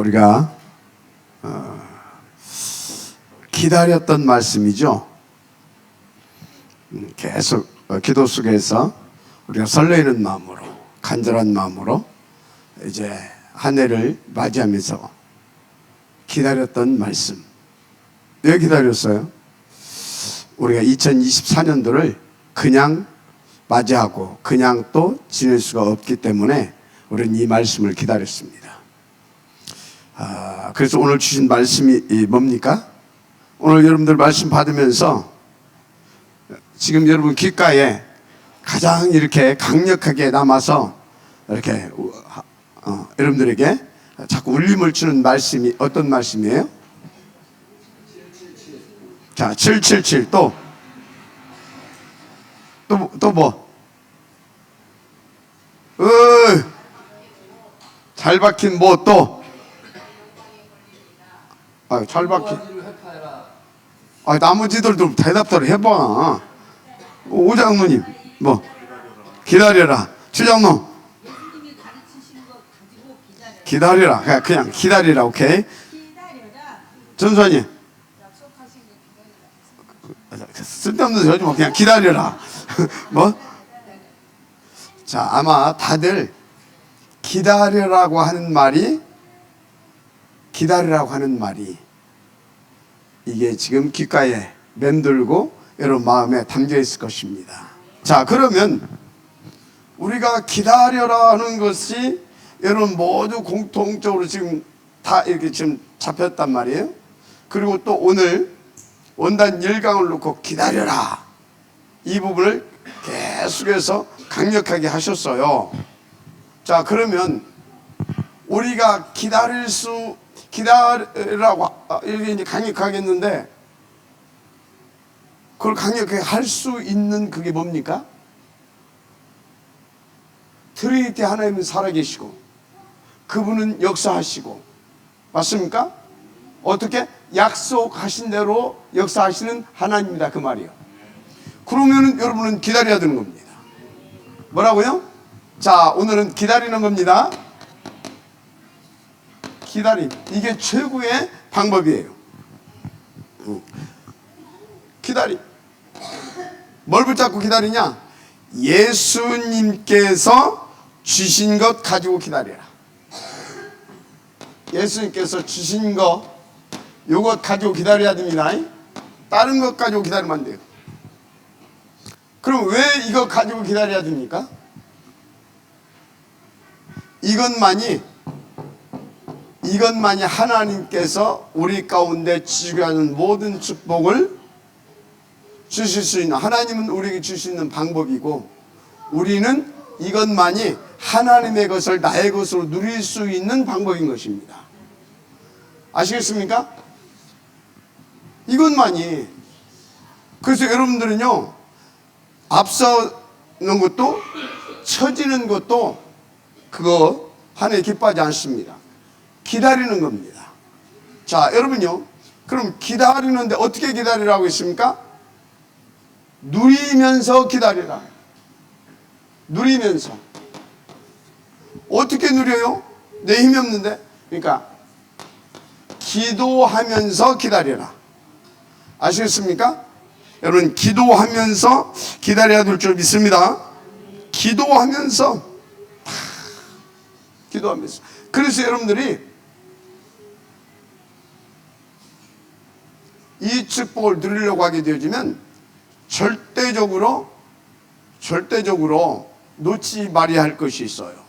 우리가 기다렸던 말씀이죠. 계속 기도 속에서 우리가 설레이는 마음으로, 간절한 마음으로 이제 한 해를 맞이하면서 기다렸던 말씀. 왜 기다렸어요? 우리가 2024년도를 그냥 맞이하고 그냥 또 지낼 수가 없기 때문에 우리는 이 말씀을 기다렸습니다. 그래서 오늘 주신 말씀이 뭡니까? 오늘 여러분들 말씀 받으면서 지금 여러분 귓가에 가장 이렇게 강력하게 남아서 이렇게 여러분들에게 자꾸 울림을 주는 말씀이 어떤 말씀이에요? 자, 777 또 뭐? 잘 박힌 뭐 또? 잘 박힌. 나머지들도 대답들 해봐. 오장로님, 뭐? 기다려라. 추장로. 기다려라. 그냥 기다리라. 오케이. 전수환님. 쓸데없는 소리 뭐 그냥 기다려라. 뭐? 자, 아마 다들 기다리라고 하는 말이 이게 지금 귓가에 맴돌고 여러분 마음에 담겨 있을 것입니다. 자, 그러면 우리가 기다려라는 것이 여러분 모두 공통적으로 지금 다 이렇게 지금 잡혔단 말이에요. 그리고 또 오늘 원단 1강을 놓고 기다려라, 이 부분을 계속해서 강력하게 하셨어요. 자, 그러면 우리가 기다리라고 이렇게 이제 강력하게 했는데 그걸 강력하게 할 수 있는 그게 뭡니까? 트리니티 하나님은 살아계시고 그분은 역사하시고, 맞습니까? 어떻게? 약속하신 대로 역사하시는 하나님이다, 그 말이에요. 그러면 여러분은 기다려야 되는 겁니다. 뭐라고요? 자, 오늘은 기다리는 겁니다. 기다림, 이게 최고의 방법이에요. 기다림. 뭘 붙잡고 기다리냐? 예수님께서 주신 것 가지고 기다려라. 예수님께서 주신 것, 요것 가지고 기다려야 됩니다. 다른 것 가지고 기다리면 안 돼요. 그럼 왜 이거 가지고 기다려야 됩니까? 이것만이 하나님께서 우리 가운데 주시고 하는 모든 축복을 주실 수 있는, 하나님은 우리에게 주실 수 있는 방법이고, 우리는 이것만이 하나님의 것을 나의 것으로 누릴 수 있는 방법인 것입니다. 아시겠습니까? 이것만이. 그래서 여러분들은요, 앞서는 것도 처지는 것도 그거 하나에 기뻐하지 않습니다. 기다리는 겁니다. 자, 여러분요, 그럼 기다리는데 어떻게 기다리라고 했습니까? 누리면서 기다리라. 누리면서. 어떻게 누려요? 내 힘이 없는데. 그러니까 기도하면서 기다려라. 아시겠습니까? 여러분, 기도하면서 기다려야 될 줄 믿습니다. 기도하면서. 그래서 여러분들이 이 축복을 누리려고 하게 되어지면 절대적으로 놓치지 말아야 할 것이 있어요.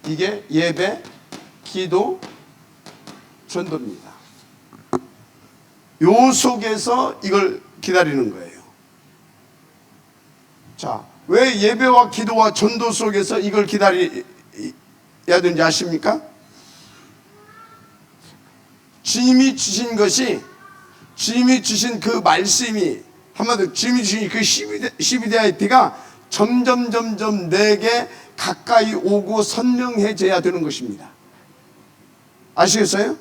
이게 예배, 기도, 전도입니다. 요 속에서 이걸 기다리는 거예요. 자, 왜 예배와 기도와 전도 속에서 이걸 기다려야 되는지 아십니까? 주님이 주신 것이, 주님이 주신 그 말씀이, 한마디로 주님이 주신 그 12대IT가 점점 내게 가까이 오고 선명해져야 되는 것입니다. 아시겠어요?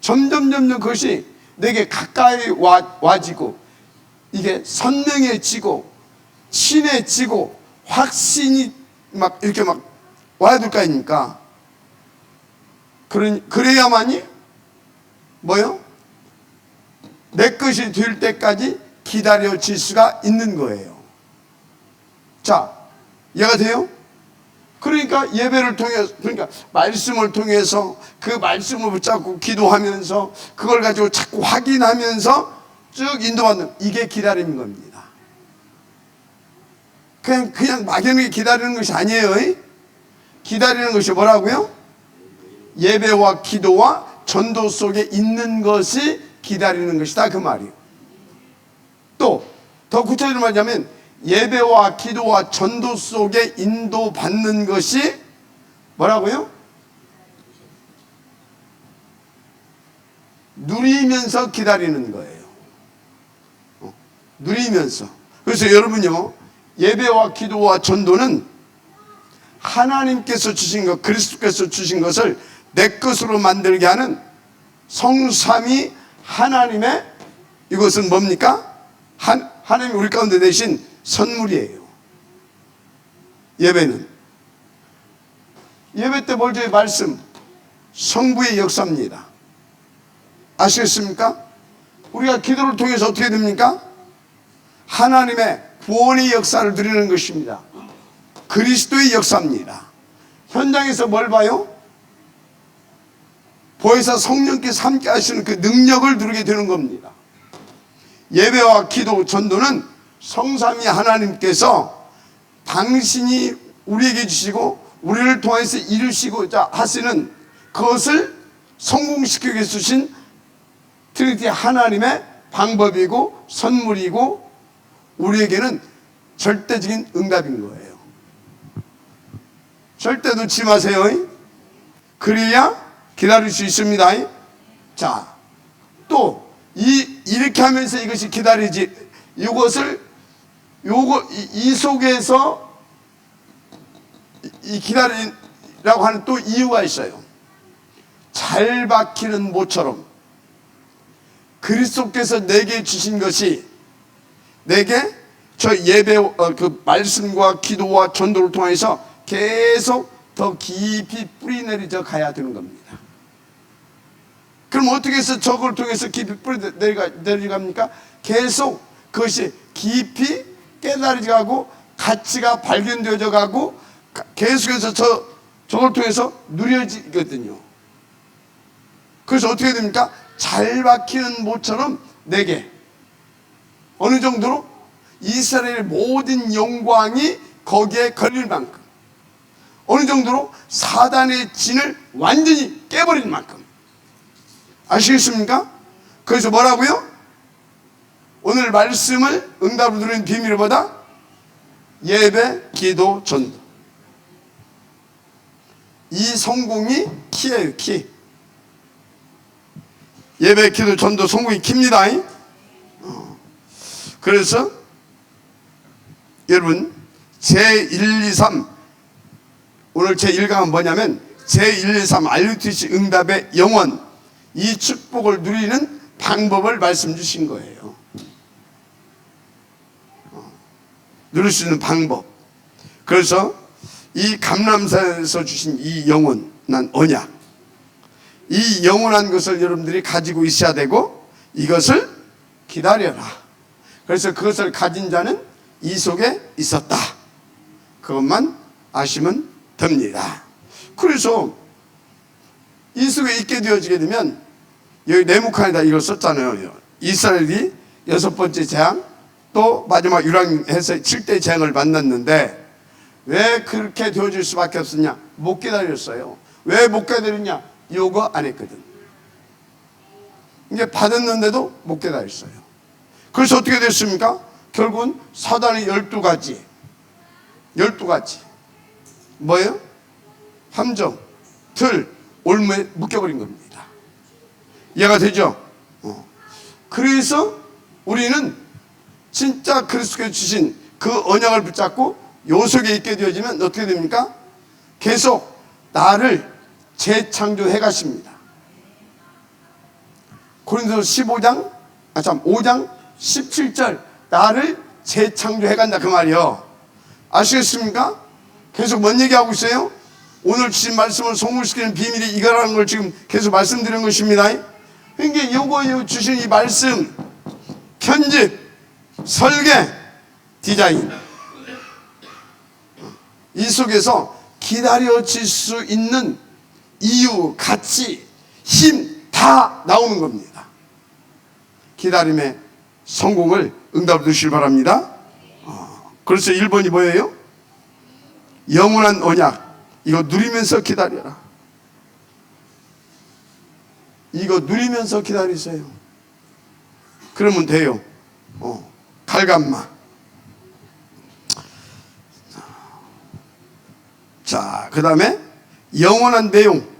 점점 그것이 내게 가까이 와지고 이게 선명해지고 친해지고 확신이 막 이렇게 막 와야 될 거 아닙니까? 그래야만이 뭐요? 내 것이 될 때까지 기다려질 수가 있는 거예요. 자, 이해가 돼요? 그러니까 예배를 통해서, 그러니까 말씀을 통해서 그 말씀을 붙잡고 기도하면서 그걸 가지고 자꾸 확인하면서 쭉 인도받는, 이게 기다림인 겁니다. 그냥 막연하게 기다리는 것이 아니에요. 기다리는 것이 뭐라고요? 예배와 기도와 전도 속에 있는 것이 기다리는 것이다, 그 말이에요. 또 더 구체적으로 말하자면 예배와 기도와 전도 속에 인도받는 것이 뭐라고요? 누리면서 기다리는 거예요. 누리면서. 그래서 여러분요, 예배와 기도와 전도는 하나님께서 주신 것, 그리스도께서 주신 것을 내 것으로 만들게 하는 성삼위 하나님의, 이것은 뭡니까? 하나님이 우리 가운데 내신 선물이에요. 예배는 예배 때 뭘 줘요? 말씀, 성부의 역사입니다. 아시겠습니까? 우리가 기도를 통해서 어떻게 됩니까? 하나님의 구원의 역사를 누리는 것입니다. 그리스도의 역사입니다. 현장에서 뭘 봐요? 보혜사 성령께서 함께 하시는 그 능력을 누리게 되는 겁니다. 예배와 기도, 전도는 성삼위 하나님께서 당신이 우리에게 주시고 우리를 통해서 이루시고자 하시는 그것을 성공시키기 위해서 주신 트리니티 하나님의 방법이고 선물이고 우리에게는 절대적인 응답인 거예요. 절대 놓지 마세요. 그래야 기다릴 수 있습니다. 자, 또 이렇게 하면서 이것이 기다리지, 이 속에서 이 기다리라고 하는 또 이유가 있어요. 잘 박히는 모처럼 그리스도께서 내게 주신 것이 내게 저 예배, 그 말씀과 기도와 전도를 통해서 계속 더 깊이 뿌리 내리져 가야 되는 겁니다. 그럼 어떻게 해서 저걸 통해서 깊이 뿌리 내려갑니까? 계속 그것이 깊이 깨달아져 가고 가치가 발견되어져 가고 계속해서 저걸 통해서 누려지거든요. 그래서 어떻게 됩니까? 잘 박히는 모처럼 내게 어느 정도로 이스라엘의 모든 영광이 거기에 걸릴 만큼, 어느 정도로 사단의 진을 완전히 깨버릴 만큼. 아시겠습니까? 그래서 뭐라고요? 오늘 말씀을 응답을 누리는 비밀을 보다 예배, 기도, 전도, 이 성공이 키예요. 키. 예배, 기도, 전도 성공이 키입니다. 그래서 여러분 제1, 2, 3 오늘 제1강은 뭐냐면 제1, 2, 3 RUTC 응답의 영원, 이 축복을 누리는 방법을 말씀 주신 거예요. 누릴 수 있는 방법. 그래서 이 감람산에서 주신 이 영원한 언약, 이 영원한 것을 여러분들이 가지고 있어야 되고 이것을 기다려라. 그래서 그것을 가진 자는 이 속에 있었다. 그것만 아시면 됩니다. 그래서 이 속에 있게 되어지게 되면 여기 네무칸에다 이걸 썼잖아요. 이스라엘이 6번째 재앙 또 마지막 유랑에서 7대 재앙을 만났는데 왜 그렇게 되어질 수밖에 없었냐? 못 기다렸어요. 왜 못 기다렸냐? 요거 안 했거든. 이게 받았는데도 못 기다렸어요. 그래서 어떻게 됐습니까? 결국은 사단의 12가지 뭐예요? 함정, 틀, 올무에 묶여버린 겁니다. 이해가 되죠? 그래서 우리는 진짜 그리스도께서 주신 그 언약을 붙잡고 요 속에 있게 되어지면 어떻게 됩니까? 계속 나를 재창조해 가십니다. 고린도서 5장 17절 나를 재창조해 간다 그 말이요. 아시겠습니까? 계속 뭔 얘기하고 있어요? 오늘 주신 말씀을 성공시키는 비밀이 이거라는 걸 지금 계속 말씀드리는 것입니다. 그러니까 요거 주신 이 말씀, 편집, 설계, 디자인, 이 속에서 기다려질 수 있는 이유, 가치, 힘 다 나오는 겁니다. 기다림의 성공을 응답을 주시길 바랍니다. 그래서 1번이 뭐예요? 영원한 언약. 이거 누리면서 기다려라. 이거 누리면서 기다리세요. 그러면 돼요. 갈감마. 자, 그 다음에 영원한 내용.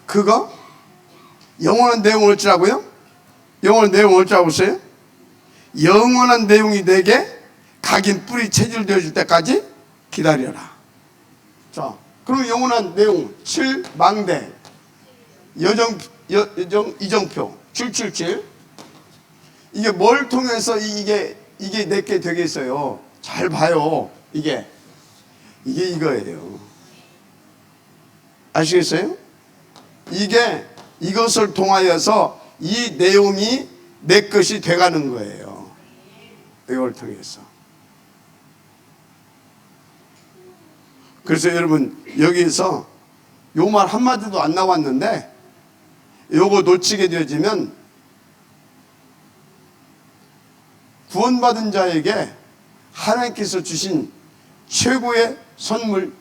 그거 영원한 내용을 어찌라고요? 영원한 내용을 어찌라고 써요? 영원한 내용이 내게 각인 뿌리 체질되어질 때까지 기다려라. 자, 그럼 영원한 내용 7 망대 이정표 777. 이게 뭘 통해서 이게 내게 되겠어요? 잘 봐요. 이게 이거예요. 아시겠어요? 이것을 통하여서 이 내용이 내 것이 돼가는 거예요. 이걸 통해서. 그래서 여러분, 여기서 요 말 한마디도 안 나왔는데 요거 놓치게 되어지면 구원받은 자에게 하나님께서 주신 최고의 선물,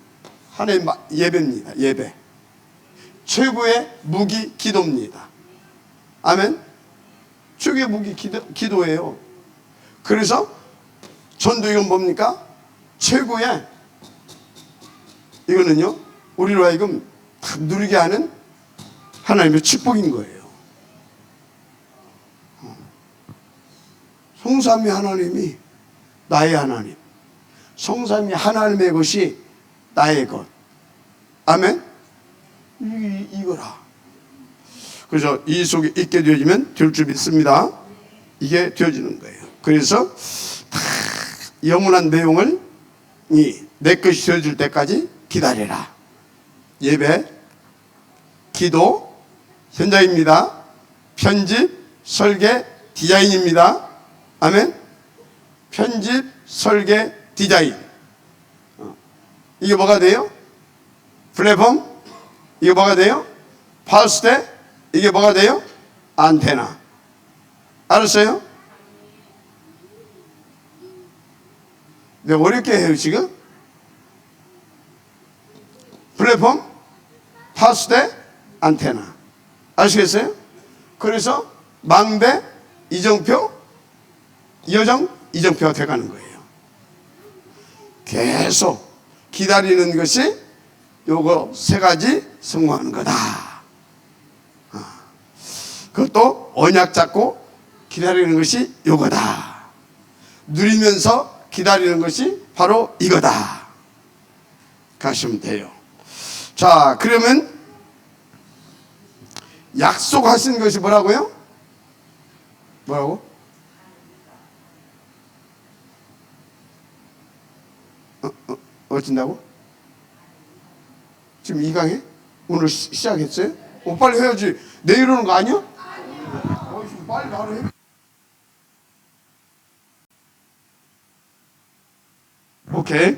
하나님 예배입니다. 예배. 최고의 무기 기도입니다. 아멘. 최고의 무기 기도예요. 그래서 전도 이건 뭡니까? 최고의, 이거는요, 우리로 하여금 누리게 하는 하나님의 축복인 거예요. 성삼위 하나님이 나의 하나님, 성삼위 하나님의 것이 나의 것. 아멘. 이거라. 그래서 이 속에 있게 되어지면 될 줄 믿습니다. 이게 되어지는 거예요. 그래서 다 영원한 내용을 내 것이 되어질 때까지 기다려라. 예배, 기도, 현장입니다. 편집, 설계, 디자인입니다. 아멘. 편집, 설계, 디자인. 이게 뭐가 돼요? 플랫폼. 이게 뭐가 돼요? 파스테. 이게 뭐가 돼요? 안테나. 알았어요? 내가 어렵게 해요 지금? 플랫폼, 파스테, 안테나. 아시겠어요? 그래서 망대, 이정표, 이정표가 돼가는 거예요. 계속 기다리는 것이 요거 세 가지 성공하는 거다. 그것도 언약 잡고 기다리는 것이 요거다. 누리면서 기다리는 것이 바로 이거다. 가시면 돼요. 자, 그러면 약속하신 것이 뭐라고요? 뭐라고? 어쩐다고? 지금 2강에? 오늘 시작했어요? 빨리 해야지. 내일 오는 거 아니야? 빨리 바로 해. 오케이.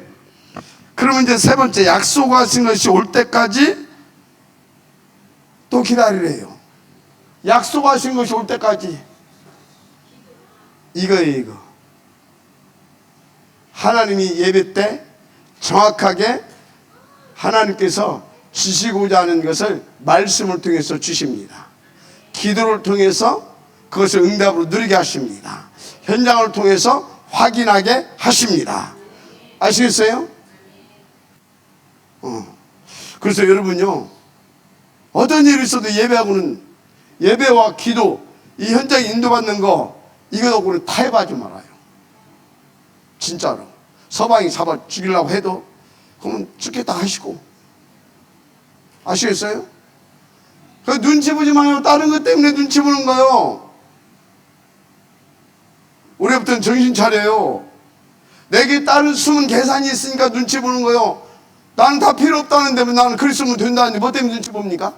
그러면 이제 세 번째, 약속하신 것이 올 때까지 또 기다리래요. 약속하신 것이 올 때까지. 이거예요, 이거. 하나님이 예배 때 정확하게 하나님께서 주시고자 하는 것을 말씀을 통해서 주십니다. 기도를 통해서 그것을 응답으로 누리게 하십니다. 현장을 통해서 확인하게 하십니다. 아시겠어요? 그래서 여러분요, 어떤 일이 있어도 예배와 기도, 이 현장에 인도받는 거, 이거 놓고는 타협하지 말아요. 진짜로. 서방이 잡아 죽이려고 해도 그러면 죽겠다 하시고. 아시겠어요? 그 눈치 보지 마요. 다른 것 때문에 눈치 보는 거요. 올해부터는 정신 차려요. 내게 다른 숨은 계산이 있으니까 눈치 보는 거요. 나는 다 필요 없다는데 나는 그리스도 하면 된다는데 뭐 때문에 눈치 봅니까?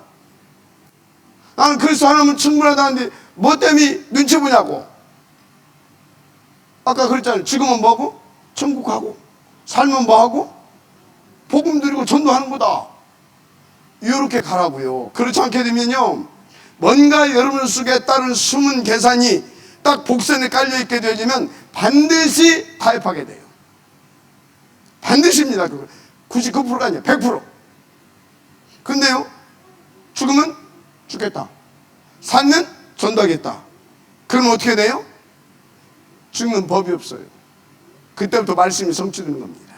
나는 그리스도 하나면 충분하다는데 뭐 때문에 눈치 보냐고. 아까 그랬잖아요. 지금은 뭐하고? 천국 가고, 살면 뭐하고? 복음 드리고 전도하는 거다. 이렇게 가라고요. 그렇지 않게 되면요, 뭔가 여러분 속에 따른 숨은 계산이 딱 복선에 깔려있게 되어지면 반드시 타협하게 돼요. 반드시입니다. 99%가 아니에요. 100%. 근데요, 죽으면 죽겠다, 살면 전도하겠다. 그럼 어떻게 돼요? 죽는 법이 없어요. 그때부터 말씀이 성취되는 겁니다.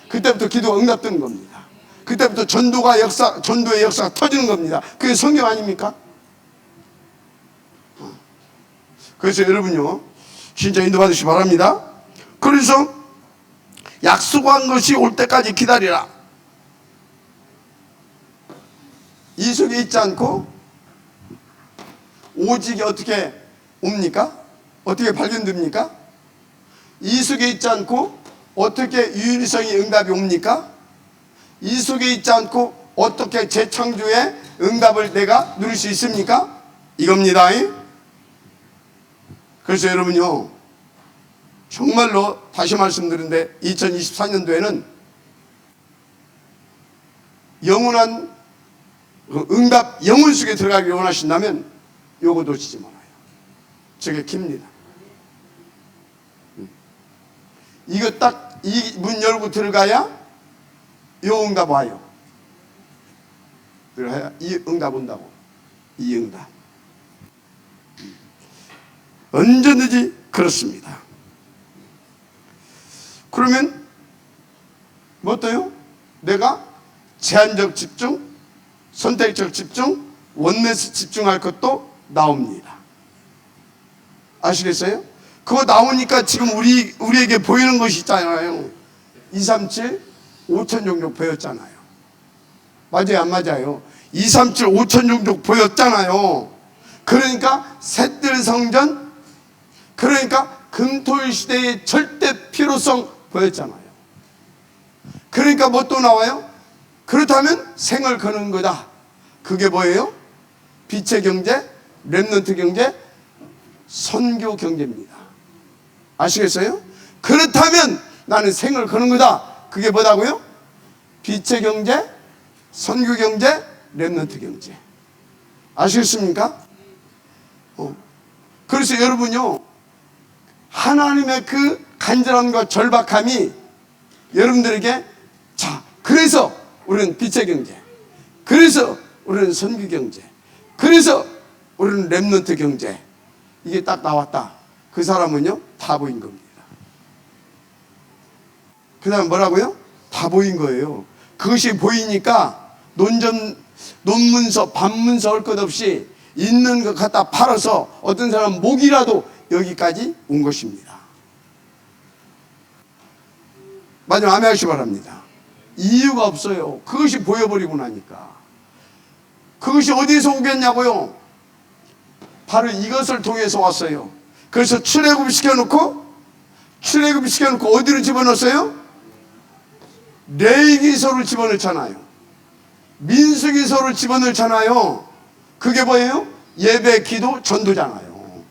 그때부터 기도가 응답되는 겁니다. 그때부터 전도의 역사가 터지는 겁니다. 그게 성경 아닙니까? 그래서 여러분요, 진짜 인도받으시기 바랍니다. 그래서 약속한 것이 올 때까지 기다리라. 이 속에 있지 않고 오직이 어떻게 옵니까? 어떻게 발견됩니까? 이 속에 있지 않고 어떻게 유일성의 응답이 옵니까? 이 속에 있지 않고 어떻게 재창조의 응답을 내가 누릴 수 있습니까? 이겁니다. 그래서 여러분요, 정말로 다시 말씀드리는데 2024년도에는 영원한 응답, 영혼 속에 들어가기 원하신다면 요거 놓치지 말아요. 저게 깁니다. 이거 딱 이 문 열고 들어가야 요 응답 와요. 들어가야 이 응답 온다고. 이 응답. 언제든지 그렇습니다. 그러면 뭐 또요? 내가 제한적 집중, 선택적 집중, 원내스 집중할 것도 나옵니다. 아시겠어요? 그거 나오니까 지금 우리에게 보이는 것이 있잖아요. 237, 5천 종족 보였잖아요. 맞아요, 안 맞아요? 237, 5천 종족 보였잖아요. 그러니까 셋들 성전, 그러니까 금토일 시대의 절대 필요성 보였잖아요. 그러니까 뭐 또 나와요? 그렇다면 생을 거는 거다. 그게 뭐예요? 빛의 경제, 렘넌트 경제, 선교 경제입니다. 아시겠어요? 그렇다면 나는 생을 거는 거다. 그게 뭐다고요? 빛의 경제, 선교 경제, 렘넌트 경제. 아시겠습니까? 그래서 여러분요, 하나님의 그 간절함과 절박함이 여러분들에게, 자, 그래서 우리는 빛의 경제, 그래서 우리는 선교 경제, 그래서 우리는 렘넌트 경제, 이게 딱 나왔다. 그 사람은요, 다 보인 겁니다. 그 다음 뭐라고요? 다 보인 거예요. 그것이 보이니까 논문서, 반문서 할 것 없이 있는 것 갖다 팔아서 어떤 사람 목이라도 여기까지 온 것입니다. 마지막 아멘 하시기 바랍니다. 이유가 없어요. 그것이 보여버리고 나니까. 그것이 어디서 오겠냐고요? 바로 이것을 통해서 왔어요. 그래서 출애굽 시켜놓고 어디로 집어넣었어요? 레위기서를 집어넣잖아요. 민수기서를 집어넣잖아요. 그게 뭐예요? 예배, 기도, 전도잖아요.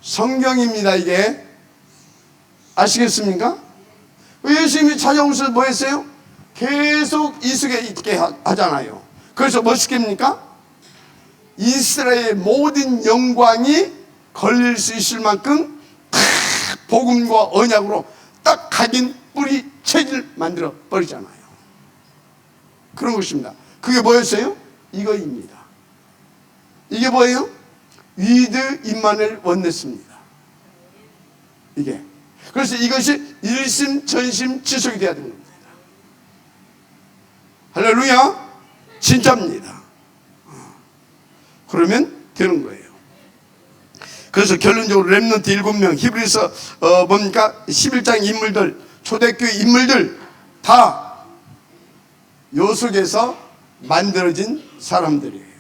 성경입니다, 이게. 아시겠습니까? 예수님이 찾아오셔서 뭐 했어요? 계속 이 속에 있게 하잖아요. 그래서 뭐 시킵니까? 이스라엘의 모든 영광이 걸릴 수 있을 만큼 복음과 언약으로 딱 각인 뿌리 체질 만들어 버리잖아요. 그런 것입니다. 그게 뭐였어요? 이거입니다. 이게 뭐예요? 위드 임마누엘 원네스입니다. 이게. 그래서 이것이 일심 전심 지속이 돼야 되는 겁니다. 할렐루야. 진짜입니다. 그러면 되는 거예요. 그래서 결론적으로 렘넌트 7명, 히브리서 뭡니까? 11장 인물들, 초대교회 인물들 다 요 속에서 만들어진 사람들이에요.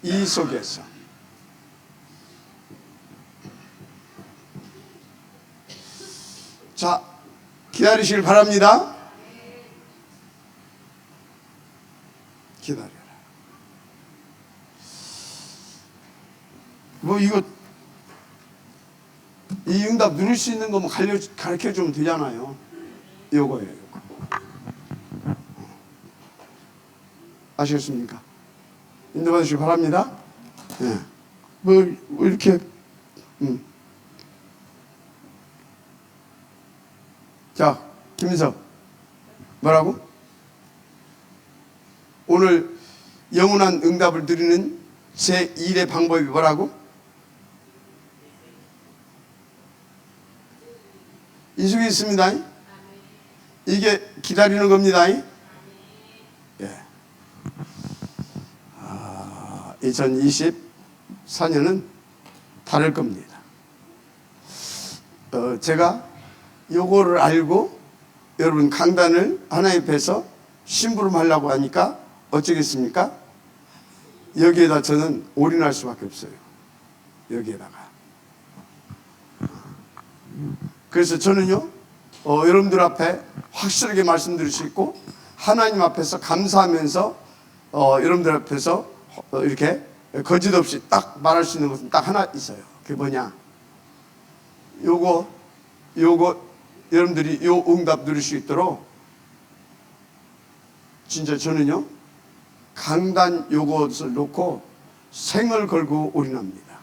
이 속에서. 자, 기다리시길 바랍니다. 기다려라. 뭐 이거 이 응답 누릴 수 있는 거면 가르쳐 주면 되잖아요. 요거예요. 요거. 아시겠습니까? 인도받으시기 바랍니다. 예. 뭐 이렇게 자, 김민석 뭐라고? 오늘 영원한 응답을 드리는 제1의 방법이 뭐라고? 이 속에 있습니다. 이게 기다리는 겁니다. 예. 2024년은 다를 겁니다. 제가 요거를 알고 여러분 강단을 하나님 앞에서 심부름하려고 하니까 어쩌겠습니까? 여기에다 저는 올인할 수밖에 없어요. 여기에다가. 그래서 저는요, 여러분들 앞에 확실하게 말씀드릴 수 있고 하나님 앞에서 감사하면서 여러분들 앞에서 이렇게 거짓 없이 딱 말할 수 있는 것은 딱 하나 있어요. 그게 뭐냐? 요거 여러분들이 요 응답 누릴 수 있도록 진짜 저는요 강단 요것을 놓고 생을 걸고 올인합니다.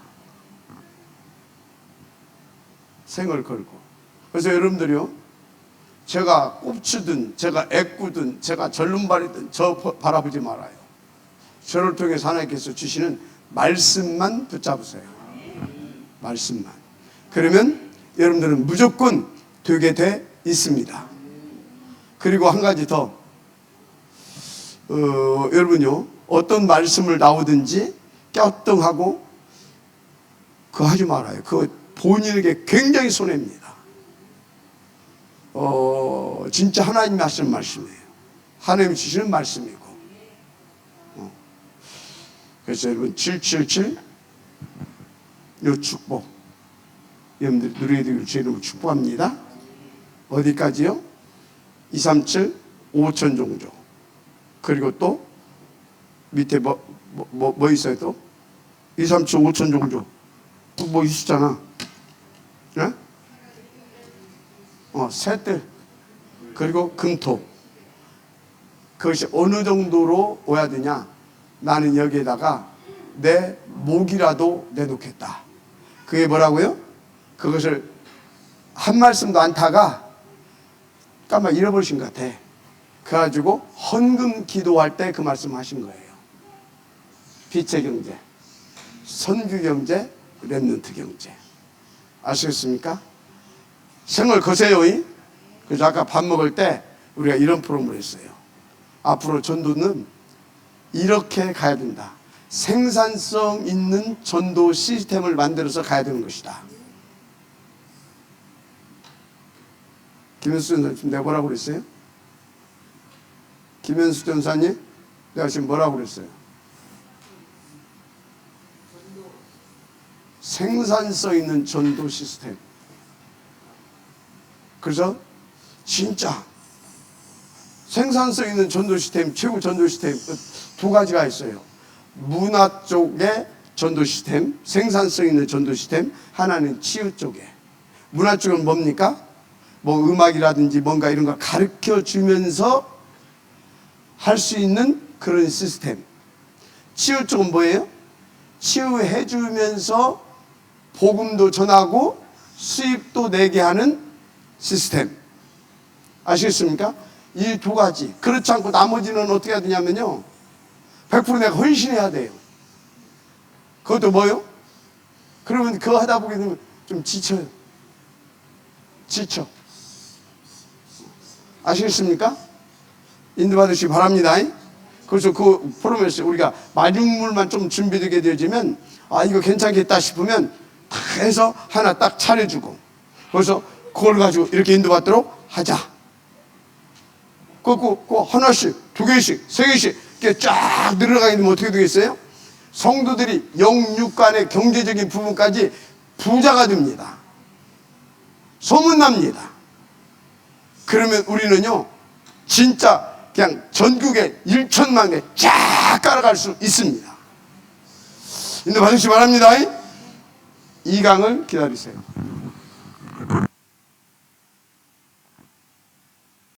생을 걸고. 그래서 여러분들이요, 제가 꼽치든 제가 애꾸든 제가 절름발이든 저 바라보지 말아요. 저를 통해서 하나님께서 주시는 말씀만 붙잡으세요. 말씀만. 그러면 여러분들은 무조건 되게 돼 있습니다. 그리고 한 가지 더, 여러분요, 어떤 말씀을 나오든지 껴뚱하고 그거 하지 말아요. 그거 본인에게 굉장히 손해입니다. 진짜 하나님이 하시는 말씀이에요. 하나님이 주시는 말씀이고. 그래서 여러분 777 요 축복 여러분들 누리게 되길 주의 이름으로 축복합니다. 어디까지요? 237 5천 종족. 그리고 또 밑에 뭐 있어요 또? 237 5천 종족 뭐 있었잖아. 예? 새들. 그리고 금토. 그것이 어느 정도로 오야 되냐? 나는 여기에다가 내 목이라도 내놓겠다. 그게 뭐라고요? 그것을 한 말씀도 안 타가 깜빡 잃어버리신 것 같아. 그래가지고 헌금 기도할 때 그 말씀 하신 거예요. 빛의 경제, 선교 경제, 렘넌트 경제. 아시겠습니까? 생을 거세요. 그래서 아까 밥 먹을 때 우리가 이런 프로그램을 했어요. 앞으로 전도는 이렇게 가야 된다. 생산성 있는 전도 시스템을 만들어서 가야 되는 것이다. 김현수 전사님 내가 뭐라고 그랬어요? 김현수 전사님 내가 지금 뭐라고 그랬어요? 생산성 있는 전도 시스템. 그래서 진짜 생산성 있는 전도 시스템, 최고 전도 시스템 두 가지가 있어요. 문화 쪽의 전도 시스템, 생산성 있는 전도 시스템, 하나는 치유 쪽에. 문화 쪽은 뭡니까? 뭐 음악이라든지 뭔가 이런 거 가르쳐 주면서 할 수 있는 그런 시스템. 치유 쪽은 뭐예요? 치유해 주면서 복음도 전하고 수입도 내게 하는 시스템. 아시겠습니까? 이 두 가지. 그렇지 않고 나머지는 어떻게 해야 되냐면요, 100% 내가 헌신해야 돼요. 그것도 뭐요? 그러면 그거 하다 보게 되면 좀 지쳐요. 지쳐. 아시겠습니까? 인도받으시기 바랍니다. 그래서 그 프로그램에서 우리가 마중물만 좀 준비되게 되어지면 이거 괜찮겠다 싶으면 다 해서 하나 딱 차려주고, 그래서 그걸 가지고 이렇게 인도받도록 하자. 그 하나씩, 두 개씩, 세 개씩 이렇게 쫙 늘어가게 되면 어떻게 되겠어요? 성도들이 영육간의 경제적인 부분까지 부자가 됩니다. 소문납니다. 그러면 우리는요 진짜 그냥 전국에 1천만 개 쫙 깔아갈 수 있습니다. 인도 받으시기 바랍니다. 이 강을 기다리세요.